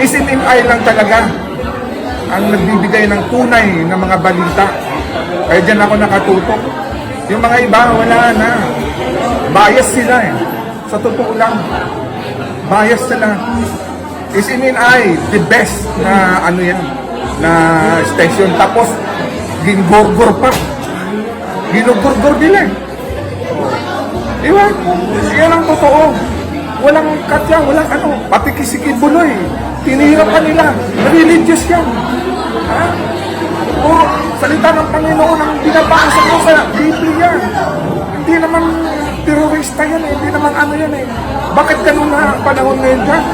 SMNI lang talaga ang nagbibigay ng tunay na mga balita. Kaya dyan ako nakatutok. Yung mga iba, wala na. Bias sila eh. Sa totoo lang. Bias sila. SMNI, the best na ano yan, na station. Tapos, ginugurgur pa. Ginugurgur nila eh. Diba? Yan ang totoo. Walang katya, walang ano. Pati kisikibuloy. Tinihirap pa nila. Religious yan. Ha? Puro salita ng Panginoon ang binabasa ko sa Biblia. Hindi naman terorista yan eh. Hindi naman ano yan eh. Bakit ganun na panahon ngayon dyan?